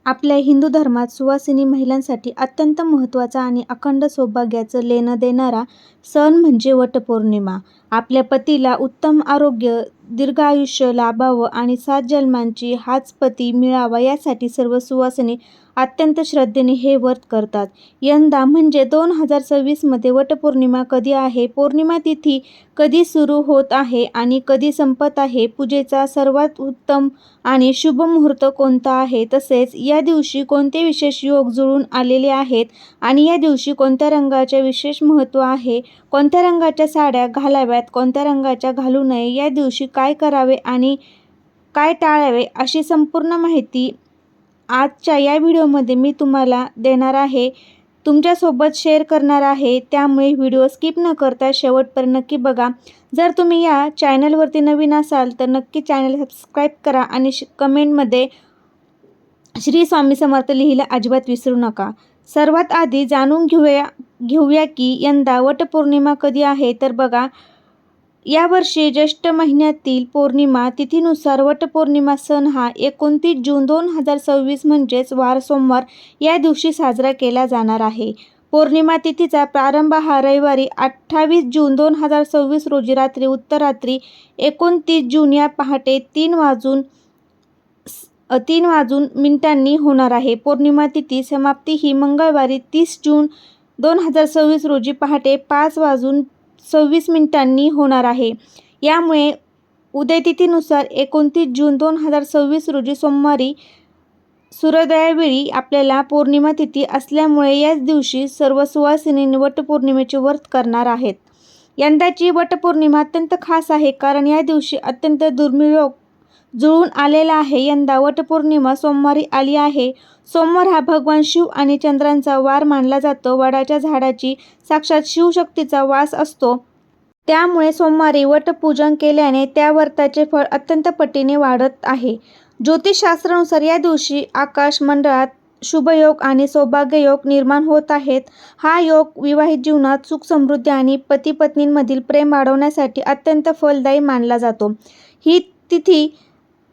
आपल्या हिंदू धर्मात सुवासिनी महिलांसाठी अत्यंत महत्त्वाचा आणि अखंड सौभाग्याचं लेणं देणारा सण म्हणजे वटपौर्णिमा. आपल्या पतीला उत्तम आरोग्य, दीर्घ आयुष्य लाभावं आणि 7 जन्मांची हाच पती मिळावा यासाठी सर्व सुवासिनी अत्यंत श्रद्धेने हे व्रत करतात. यंदा म्हणजे 2026 मध्ये वटपौर्णिमा कधी आहे, पौर्णिमा तिथी कधी सुरू होत आहे आणि कधी संपत आहे, पूजेचा सर्वात उत्तम आणि शुभ मुहूर्त कोणता आहे, तसेच या दिवशी कोणते विशेष योग जुळून आलेले आहेत आणि या दिवशी कोणत्या रंगाचे विशेष महत्त्व आहे, कोणत्या रंगाच्या साड्या घालाव्यात, कोणत्या रंगाच्या घालू नये, या दिवशी काय करावे आणि काय टाळावे अशी संपूर्ण माहिती आजच्या या व्हिडिओमध्ये मी तुम्हाला देणार आहे, तुमच्यासोबत शेअर करणार आहे. त्यामुळे व्हिडिओ स्किप न करता शेवटपर्यंत नक्की बघा. जर तुम्ही या चॅनलवरती नवीन असाल तर नक्की चॅनल सबस्क्राईब करा आणि कमेंटमध्ये श्री स्वामी समर्थ लिहायला अजिबात विसरू नका. सर्वात आधी जाणून घेऊया की यंदा वटपौर्णिमा कधी आहे. तर बघा, यावर्षी ज्येष्ठ महिन्यातील पौर्णिमा तिथीनुसार वटपौर्णिमा सण हा 29 जून 2026 म्हणजेच वार सोमवार या दिवशी साजरा केला जाणार आहे. पौर्णिमा तिथीचा प्रारंभ हा रविवारी 28 जून 2026 रोजी रात्री उत्तरात्री 29 जून या पहाटे 3 वाजून मिनिटांनी होणार आहे. पौर्णिमा तिथी समाप्ती ही मंगळवारी 30 जून 2026 रोजी पहाटे 5 वाजून 26 मिनिटांनी होणार आहे. यामुळे उदयतिथीनुसार 29 जून 2026 रोजी सोमवारी सूर्योदयावेळी आपल्याला पौर्णिमा तिथी असल्यामुळे याच दिवशी सर्व सुवासिनी वटपौर्णिमेचे व्रत करणार आहेत. यंदाची वटपौर्णिमा अत्यंत खास आहे कारण या दिवशी अत्यंत दुर्मिळ योग जुळून आलेला आहे. यंदा वटपौर्णिमा सोमवारी आली आहे. सोमवार हा भगवान शिव आणि चंद्रांचा वार मानला जातो. वडाच्या झाडाची साक्षात शिवशक्तीचा वास असतो. त्यामुळे सोमवारी वटपूजन केल्याने त्या व्रताचे फळ अत्यंत पटीने वाढत आहे. ज्योतिषशास्त्रानुसार या दिवशी आकाश मंडळात शुभयोग आणि सौभाग्ययोग निर्माण होत आहेत. हा योग विवाहित जीवनात सुख समृद्धी आणि पती पत्नींमधील प्रेम वाढवण्यासाठी अत्यंत फलदायी मानला जातो. ही तिथी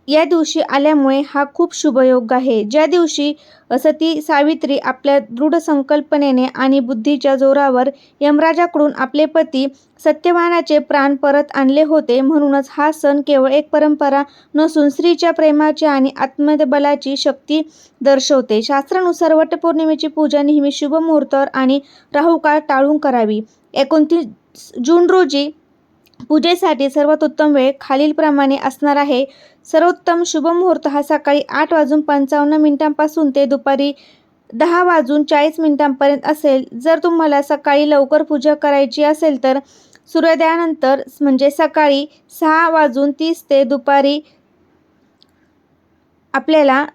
या दिवशी आल्यामुळे हा खूप शुभयोग आहे. ज्या दिवशी सती सावित्री आपल्या दृढ संकल्पनेने आणि बुद्धीच्या जोरावर यमराजाकडून आपले पती सत्यवानाचे प्राण परत आणले होते. म्हणूनच हा सण केवळ एक परंपरा नसून स्त्रीच्या प्रेमाची आणि आत्मबलाची शक्ती दर्शवते. शास्त्रानुसार वटपौर्णिमेची पूजा नेहमी शुभ मुहूर्तावर आणि राहुकाळ टाळून करावी. 29 जून रोजी पूजेसाठी सर्वात उत्तम वेळ खालीलप्रमाणे असणार आहे. सर्वोत्तम शुभ मुहूर्त हा सकाळी 8:55 ते दुपारी 10:40 असेल. जर तुम्हाला सकाळी लवकर पूजा करायची असेल तर सूर्योदयानंतर म्हणजे सकाळी 6:30 ते दुपारी आपल्याला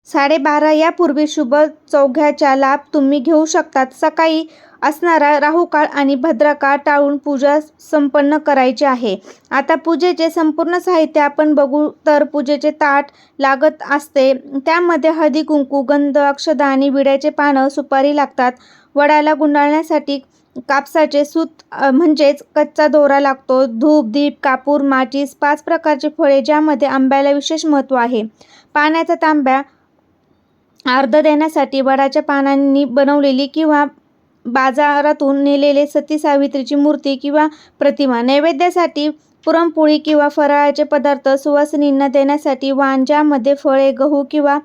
12:30 यापूर्वी शुभ चौघ्याचा लाभ तुम्ही घेऊ शकतात. सकाळी असणारा राहुकाळ आणि भद्रकाळ टाळून पूजा संपन्न करायची आहे. आता पूजेचे संपूर्ण साहित्य आपण बघू तर पूजेचे ताट लागत असते. त्यामध्ये हळदी कुंकू, गंध, अक्षता आणि विड्याचे पानं, सुपारी लागतात. वडाला गुंडाळण्यासाठी कापसाचे सूत म्हणजेच कच्चा दोरा लागतो. धूप, दीप, कापूर, माचीस, 5 प्रकारचे फळे ज्यामध्ये आंब्याला विशेष महत्त्व आहे. पाण्याचा तांब्या अर्घ्य देण्यासाठी वडाच्या पानांनी बनवलेली किंवा बाजारातून नेलेले सती सावित्रीची मूर्ती किंवा प्रतिमा. नैवेद्यासाठी पुरणपोळी किंवा फराळाचे पदार्थ. सुवासिनींना देण्यासाठी वाण ज्यामध्ये फळे, गहू किंवा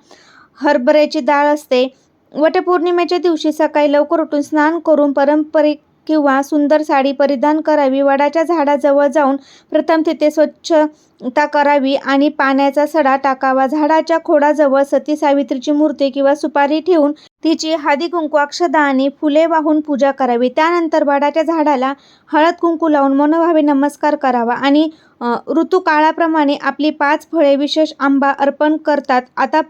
हरभऱ्याची डाळ असते. वटपौर्णिमेच्या दिवशी सकाळी लवकर उठून स्नान करून पारंपरिक किंवा सुंदर साडी परिधान करावी. वडाच्या झाडाजवळ जाऊन प्रथम तिथे स्वच्छता करावी आणि पाण्याचा सडा टाकावा. झाडाच्या खोडाजवळ सती सावित्रीची मूर्ती किंवा सुपारी ठेवून तिची हळदी कुंकू, अक्षता आणि फुले वाहून पूजा करावी. त्यानंतर वडाच्या झाडाला हळद कुंकू लावून मनोभावे नमस्कार करावा आणि ऋतुकाळाप्रमाणे आपली 5 फळे विशेष आंबा अर्पण करतात. आता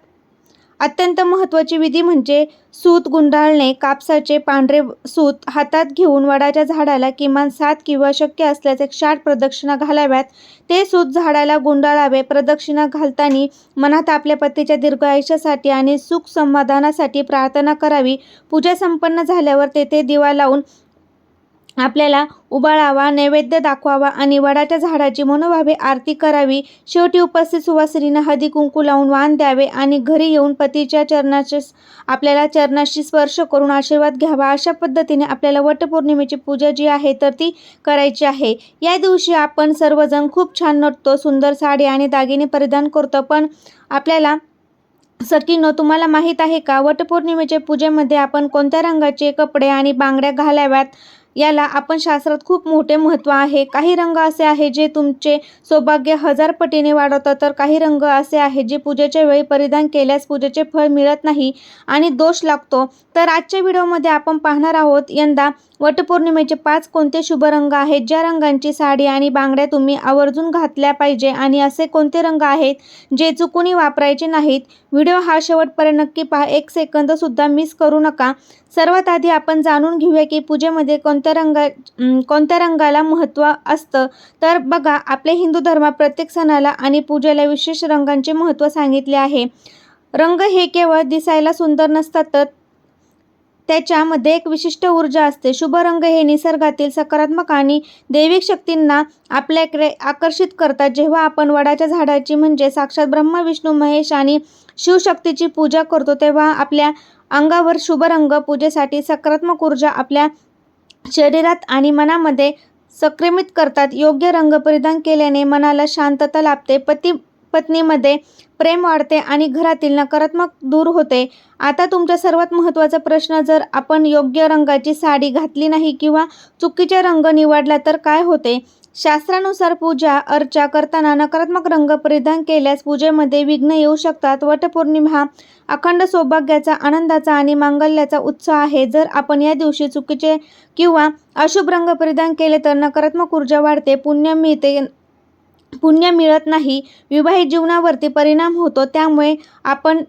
अत्यंत महत्त्वाची विधी म्हणजे सूत गुंडाळणे. कापसाचे पांढरे सूत हातात घेऊन वडाच्या झाडाला किमान 7 किंवा शक्य असल्यास 108 प्रदक्षिणा घालाव्यात. ते सूत झाडाला गुंडाळावे. प्रदक्षिणा घालताना मनात आपल्या पतीच्या दीर्घ आयुष्यासाठी आणि सुख समाधानासाठी प्रार्थना करावी. पूजा संपन्न झाल्यावर तेथे दिवा लावून आपल्याला उबाळावा, नैवेद्य दाखवावा आणि वडाच्या झाडाची मनोभावे आरती करावी. शेवटी उपस्थित सुवासिनींना हळदी कुंकू लावून वाण द्यावे आणि घरी येऊन पतीच्या चरणाशी स्पर्श करून आशीर्वाद घ्यावा. अशा पद्धतीने आपल्याला वटपौर्णिमेची पूजा जी आहे तर ती करायची आहे. या दिवशी आपण सर्वजण खूप छान नटतो, सुंदर साडी आणि दागिने परिधान करतो. पण आपल्याला सखींनो, तुम्हाला माहीत आहे का, वटपौर्णिमेच्या पूजेमध्ये आपण कोणत्या रंगाचे कपडे आणि बांगड्या घालाव्यात याला आपण शास्त्रात खूप मोठे महत्त्व आहे. काही रंग असे आहे जे तुमचे सौभाग्य 1000 पटीने वाढवतात, तर काही रंग असे आहेत जे पूजेच्या वेळी परिधान केल्यास पूजेचे फळ मिळत नाही आणि दोष लागतो. तर आजच्या व्हिडिओमध्ये आपण पाहणार आहोत यंदा वटपौर्णिमेचे 5 कोणते शुभ रंग आहेत, ज्या रंगांची साडी आणि बांगड्या तुम्ही आवर्जून घातल्या पाहिजे आणि असे कोणते रंग आहेत जे चुकूनही वापरायचे नाहीत. व्हिडिओ हा शेवटपर्यंत नक्की पहा, 1 सेकंद सुद्धा मिस करू नका. सर्वात आधी आपण जाणून घेऊया की पूजेमध्ये कोणत्या रंगाला महत्त्व असतं. तर बघा, आपल्या हिंदू धर्मात प्रत्येक सणाला आणि पूजेला विशेष रंगांचे महत्त्व सांगितले आहे. रंग हे केवळ दिसायला सुंदर नसतात, तर त्याच्यामध्ये एक विशिष्ट ऊर्जा असते. शुभ रंग हे निसर्गातील सकारात्मक आणि दैविक शक्तींना आपल्याकडे आकर्षित करतात. जेव्हा आपण वडाच्या झाडाची म्हणजे साक्षात ब्रह्मा, विष्णू, महेश आणि शिवशक्तीची पूजा करतो, तेव्हा आपल्या अंगावर शुभ रंग पूजेसाठी सकारात्मक ऊर्जा आपल्या शरीरात आणि मनामध्ये संक्रमित करतात. योग्य रंग परिधान केल्याने मनाला शांतता लाभते, पत्नीमध्ये प्रेम वाढते आणि घरातील नकारात्मक दूर होते. आता तुमचा सर्वात महत्त्वाचा प्रश्न, जर आपण योग्य रंगाची साडी घातली नाही किंवा चुकीचा रंग निवडला तर काय होते? शास्त्रानुसार पूजा अर्चा करताना नकारात्मक रंग परिधान केल्यास पूजेमध्ये विघ्न येऊ शकतात. वटपौर्णिमा हा अखंड सौभाग्याचा, आनंदाचा आणि मांगल्याचा उत्सव आहे. जर आपण या दिवशी चुकीचे किंवा अशुभ रंग परिधान केले तर नकारात्मक ऊर्जा वाढते, पुण्य मिळत नाही, विवाहित जीवनावरती परिणाम होतो. त्यामुळे आपण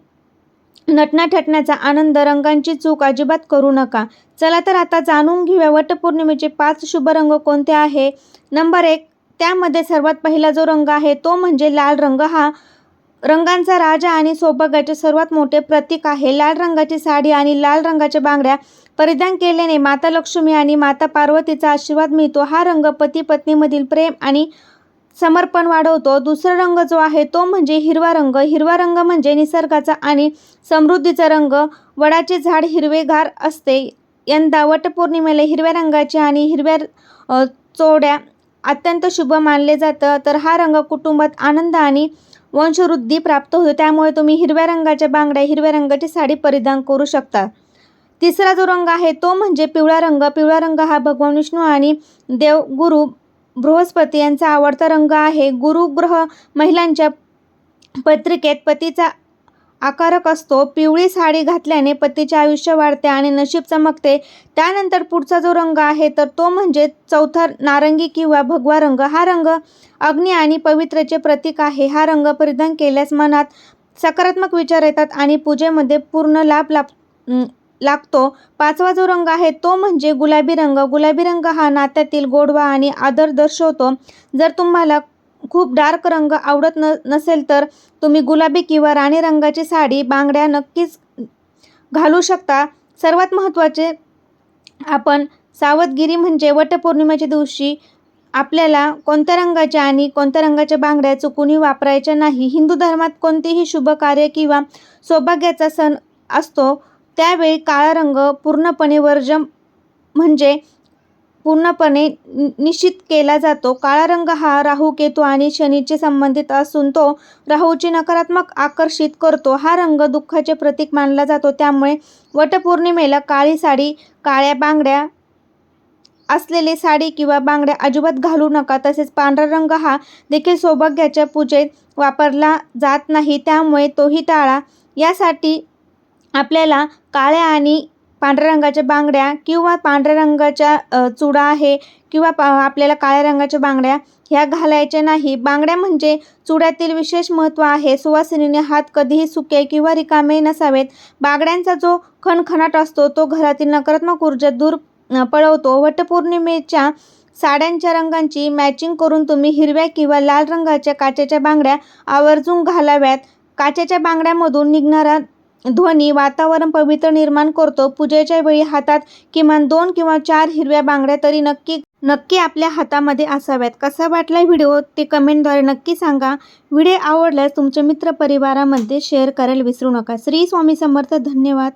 नटण्याचा आनंद, रंगांची चूक अजिबात करू नका. चला तर आता जाणून घेऊया वटपौर्णिमेचे 5 शुभ रंग कोणते आहे. नंबर 1, त्यामध्ये सर्वात पहिला जो रंग आहे तो म्हणजे लाल रंग. हा रंगांचा राजा आणि सौभाग्याचे सर्वात मोठे प्रतीक आहे. लाल रंगाची साडी आणि लाल रंगाच्या बांगड्या परिधान केल्याने माता लक्ष्मी आणि माता पार्वतीचा आशीर्वाद मिळतो. हा रंग पती पत्नीमधील प्रेम आणि समर्पण वाढवतो. दुसरा रंग जो आहे तो म्हणजे हिरवा रंग. हिरवा रंग म्हणजे निसर्गाचा आणि समृद्धीचा रंग. वडाचे झाड हिरवेगार असते. यंदा वटपौर्णिमेला हिरव्या रंगाची आणि हिरव्या चोड्या अत्यंत शुभ मानले जातं. तर हा रंग कुटुंबात आनंद आणि वंशवृद्धी प्राप्त होते. त्यामुळे तुम्ही हिरव्या रंगाच्या बांगड्या, हिरव्या रंगाची साडी परिधान करू शकता. तिसरा जो रंग आहे तो म्हणजे पिवळा रंग. पिवळा रंग हा भगवान विष्णू आणि देवगुरु बृहस्पती यांचा आवडता रंग आहे. गुरुग्रह महिलांच्या पत्रिकेत पतीचा आकारक असतो. पिवळी साडी घातल्याने पतीचे आयुष्य वाढते आणि नशीब चमकते. त्यानंतर पुढचा जो रंग आहे तर तो म्हणजे चौथा नारंगी किंवा भगवा रंग. हा रंग अग्नी आणि पवित्रतेचे प्रतीक आहे. हा रंग परिधान केल्यास मनात सकारात्मक विचार येतात आणि पूजेमध्ये पूर्ण लाभ लागतो. पाचवा जो रंग आहे तो म्हणजे गुलाबी रंग. गुलाबी रंग हा नात्यातील गोडवा आणि आदर दर्शवतो. जर तुम्हाला खूप डार्क रंग आवडत नसेल तर तुम्ही गुलाबी किंवा राणी रंगाची साडी, बांगड्या नक्कीच घालू शकता. सर्वात महत्त्वाचे, आपण सावधगिरी म्हणजे वटपौर्णिमेच्या दिवशी आपल्याला कोणत्या रंगाच्या आणि कोणत्या रंगाच्या बांगड्या चुकूनही वापरायच्या नाही. हिंदू धर्मात कोणतेही शुभ कार्य किंवा सौभाग्याचा सण असतो त्यावेळी काळा रंग पूर्णपणे वर्ज्य म्हणजे पूर्णपणे निषिद्ध केला जातो. काळा रंग हा राहू, केतू आणि शनीचे संबंधित असून तो राहूची नकारात्मक आकर्षित करतो. हा रंग दुःखाचे प्रतीक मानला जातो. त्यामुळे वटपौर्णिमेला काळी साडी, काळ्या बांगड्या असलेली साडी किंवा बांगड्या अजिबात घालू नका. तसेच पांढरा रंग हा देखील सौभाग्याच्या पूजेत वापरला जात नाही, त्यामुळे तोही टाळा. यासाठी आपल्याला काळ्या आणि पांढऱ्या रंगाच्या बांगड्या किंवा पांढऱ्या रंगाच्या चुडा आहे किंवा आपल्याला काळ्या रंगाच्या बांगड्या ह्या घालायच्या नाही. बांगड्या म्हणजे चुड्यातील विशेष महत्त्व आहे. सुवासिनीने हात कधीही सुके किंवा रिकामे नसावेत. बांगड्यांचा जो खणखणाट असतो तो घरातील नकारात्मक ऊर्जा दूर पळवतो. वटपौर्णिमेच्या साड्यांच्या रंगांची मॅचिंग करून तुम्ही हिरव्या किंवा लाल रंगाच्या काचेच्या बांगड्या आवर्जून घालाव्यात. काचेच्या बांगड्यामधून निघणारा ध्वनी वातावरण पवित्र निर्माण करतो. पूजेच्या वेळी हातात किमान 2 किंवा 4 हिरव्या बांगड्या तरी नक्की आपल्या हातामध्ये असाव्यात. कसा वाटला व्हिडिओ ते कमेंटद्वारे नक्की सांगा. व्हिडिओ आवडल्यास तुमच्या मित्रपरिवारामध्ये शेअर करायला विसरू नका. श्री स्वामी समर्थ. धन्यवाद.